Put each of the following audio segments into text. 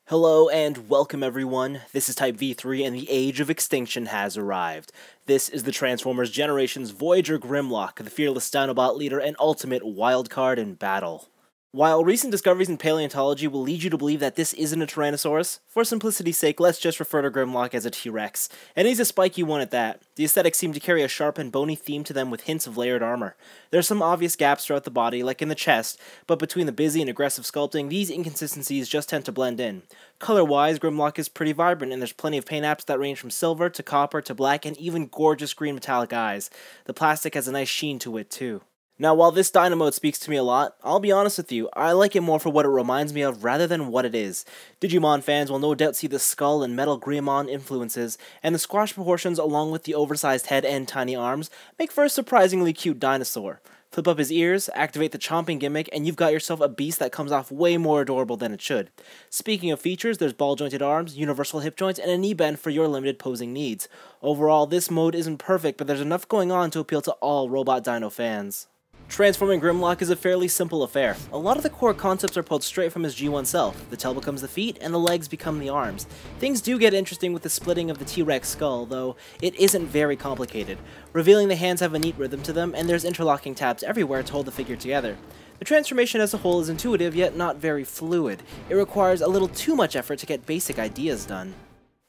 Hello and welcome everyone, this is Type V3 and the age of extinction has arrived. This is the Transformers Generations Voyager Grimlock, the fearless Dinobot leader and ultimate wildcard in battle. While recent discoveries in paleontology will lead you to believe that this isn't a Tyrannosaurus, for simplicity's sake let's just refer to Grimlock as a T-Rex, and he's a spiky one at that. The aesthetics seem to carry a sharp and bony theme to them with hints of layered armor. There are some obvious gaps throughout the body, like in the chest, but between the busy and aggressive sculpting, these inconsistencies just tend to blend in. Color-wise, Grimlock is pretty vibrant, and there's plenty of paint apps that range from silver to copper to black and even gorgeous green metallic eyes. The plastic has a nice sheen to it too. Now, while this Dino mode speaks to me a lot, I'll be honest with you, I like it more for what it reminds me of rather than what it is. Digimon fans will no doubt see the skull and metal Greymon influences, and the squash proportions along with the oversized head and tiny arms make for a surprisingly cute dinosaur. Flip up his ears, activate the chomping gimmick, and you've got yourself a beast that comes off way more adorable than it should. Speaking of features, there's ball-jointed arms, universal hip joints, and a knee bend for your limited posing needs. Overall, this mode isn't perfect, but there's enough going on to appeal to all Robot Dino fans. Transforming Grimlock is a fairly simple affair. A lot of the core concepts are pulled straight from his G1 self. The tail becomes the feet, and the legs become the arms. Things do get interesting with the splitting of the T-Rex skull, though it isn't very complicated. Revealing the hands have a neat rhythm to them, and there's interlocking tabs everywhere to hold the figure together. The transformation as a whole is intuitive, yet not very fluid. It requires a little too much effort to get basic ideas done.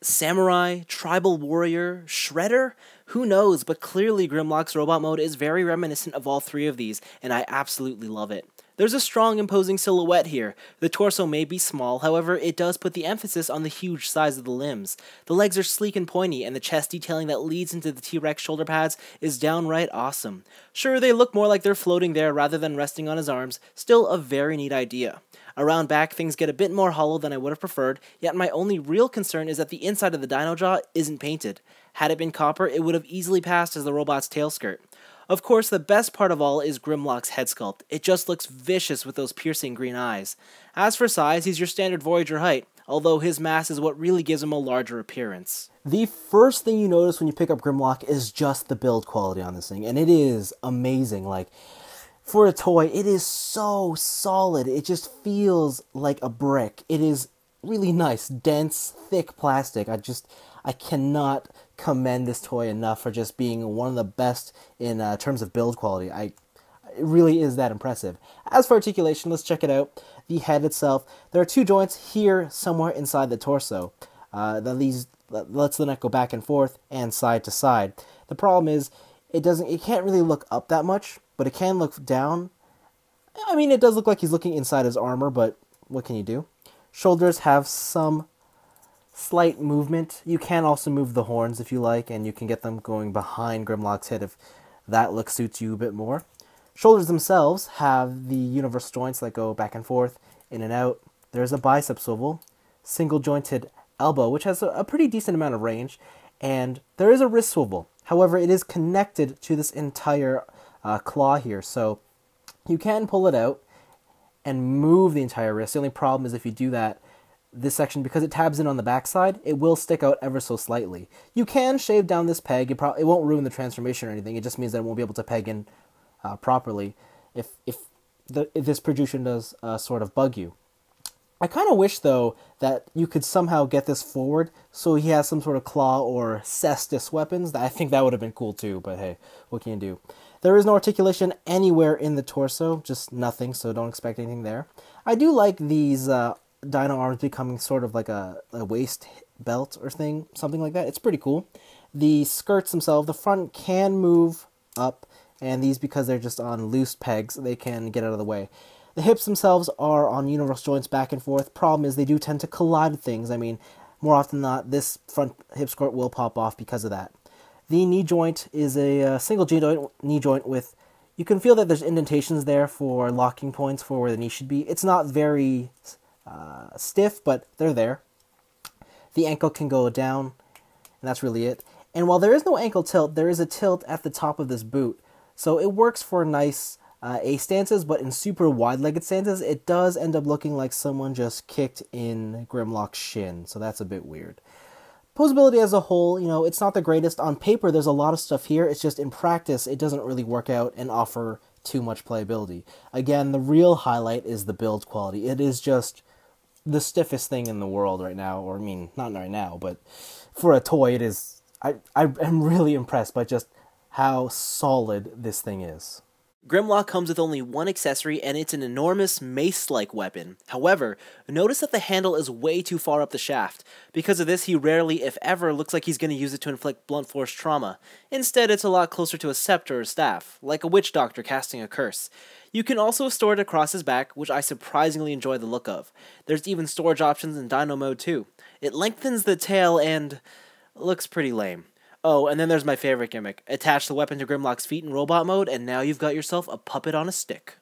Samurai, Tribal Warrior, Shredder? Who knows, but clearly Grimlock's robot mode is very reminiscent of all three of these, and I absolutely love it. There's a strong imposing silhouette here. The torso may be small, however it does put the emphasis on the huge size of the limbs. The legs are sleek and pointy, and the chest detailing that leads into the T-Rex shoulder pads is downright awesome. Sure, they look more like they're floating there rather than resting on his arms, still a very neat idea. Around back, things get a bit more hollow than I would have preferred, yet my only real concern is that the inside of the dino jaw isn't painted. Had it been copper, it would have easily passed as the robot's tail skirt. Of course, the best part of all is Grimlock's head sculpt. It just looks vicious with those piercing green eyes. As for size, he's your standard Voyager height, although his mass is what really gives him a larger appearance. The first thing you notice when you pick up Grimlock is just the build quality on this thing, and it is amazing. For a toy, it is so solid. It just feels like a brick. It is really nice, dense, thick plastic. I cannot commend this toy enough for just being one of the best in terms of build quality. It really is that impressive. As for articulation, let's check it out. The head itself, there are two joints here somewhere inside the torso. That lets the neck go back and forth and side to side. The problem is it can't really look up that much, but it can look down. I mean, it does look like he's looking inside his armor, but what can you do? Shoulders have some slight movement. You can also move the horns if you like, and you can get them going behind Grimlock's head if that look suits you a bit more. Shoulders themselves have the universal joints that go back and forth, in and out. There's a bicep swivel, single jointed elbow, which has a pretty decent amount of range, and there is a wrist swivel. However, it is connected to this entire claw here, so you can pull it out and move the entire wrist. The only problem is if you do that, this section, because it tabs in on the backside, it will stick out ever so slightly. You can shave down this peg. It won't ruin the transformation or anything. It just means that it won't be able to peg in properly if this protrusion does sort of bug you. I kind of wish, though, that you could somehow get this forward so he has some sort of claw or cestus weapons. I think that would have been cool too, but hey, what can you do? There is no articulation anywhere in the torso, just nothing, so don't expect anything there. I do like these dino arms becoming sort of like a waist belt or thing, something like that. It's pretty cool. The skirts themselves, the front can move up, and these, because they're just on loose pegs, they can get out of the way. The hips themselves are on universal joints back and forth. Problem is they do tend to collide things. I mean, more often than not, this front hip skirt will pop off because of that. The knee joint is a single knee joint with, you can feel that there's indentations there for locking points for where the knee should be. It's not very stiff, but they're there. The ankle can go down, and that's really it. And while there is no ankle tilt, there is a tilt at the top of this boot. So it works for nice A stances, but in super wide-legged stances, it does end up looking like someone just kicked in Grimlock's shin, so that's a bit weird. Posability as a whole, it's not the greatest. On paper, there's a lot of stuff here. It's just in practice, it doesn't really work out and offer too much playability. Again, the real highlight is the build quality. It is just the stiffest thing in the world right now, or I mean, not right now, but for a toy, it is. I am really impressed by just how solid this thing is. Grimlock comes with only one accessory, and it's an enormous mace-like weapon. However, notice that the handle is way too far up the shaft. Because of this, he rarely, if ever, looks like he's going to use it to inflict blunt force trauma. Instead, it's a lot closer to a scepter or staff, like a witch doctor casting a curse. You can also store it across his back, which I surprisingly enjoy the look of. There's even storage options in Dino mode too. It lengthens the tail and looks pretty lame. Oh, and then there's my favorite gimmick. Attach the weapon to Grimlock's feet in robot mode, and now you've got yourself a puppet on a stick.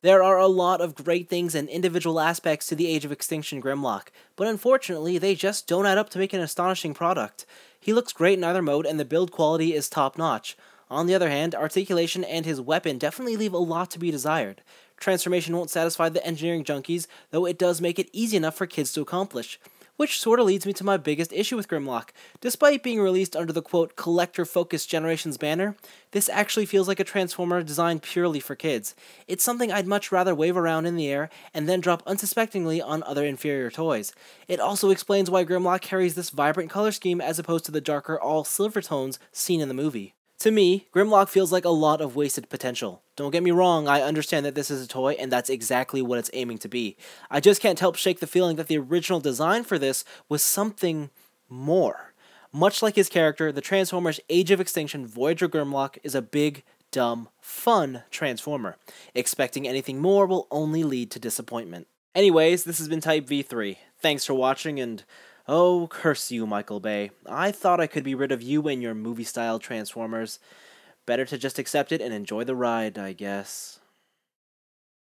There are a lot of great things and individual aspects to the Age of Extinction Grimlock, but unfortunately, they just don't add up to make an astonishing product. He looks great in either mode, and the build quality is top-notch. On the other hand, Articulation and his weapon definitely leave a lot to be desired. Transformation won't satisfy the engineering junkies, though it does make it easy enough for kids to accomplish. Which sorta leads me to my biggest issue with Grimlock. Despite being released under the quote, collector-focused Generations banner, this actually feels like a Transformer designed purely for kids. It's something I'd much rather wave around in the air and then drop unsuspectingly on other inferior toys. It also explains why Grimlock carries this vibrant color scheme as opposed to the darker all-silver tones seen in the movie. To me, Grimlock feels like a lot of wasted potential. Don't get me wrong, I understand that this is a toy and that's exactly what it's aiming to be. I just can't help shake the feeling that the original design for this was something more. Much like his character, the Transformers Age of Extinction Voyager Grimlock is a big, dumb, fun Transformer. Expecting anything more will only lead to disappointment. Anyways, this has been Type V3. Thanks for watching, and oh, curse you, Michael Bay. I thought I could be rid of you and your movie-style Transformers. Better to just accept it and enjoy the ride, I guess.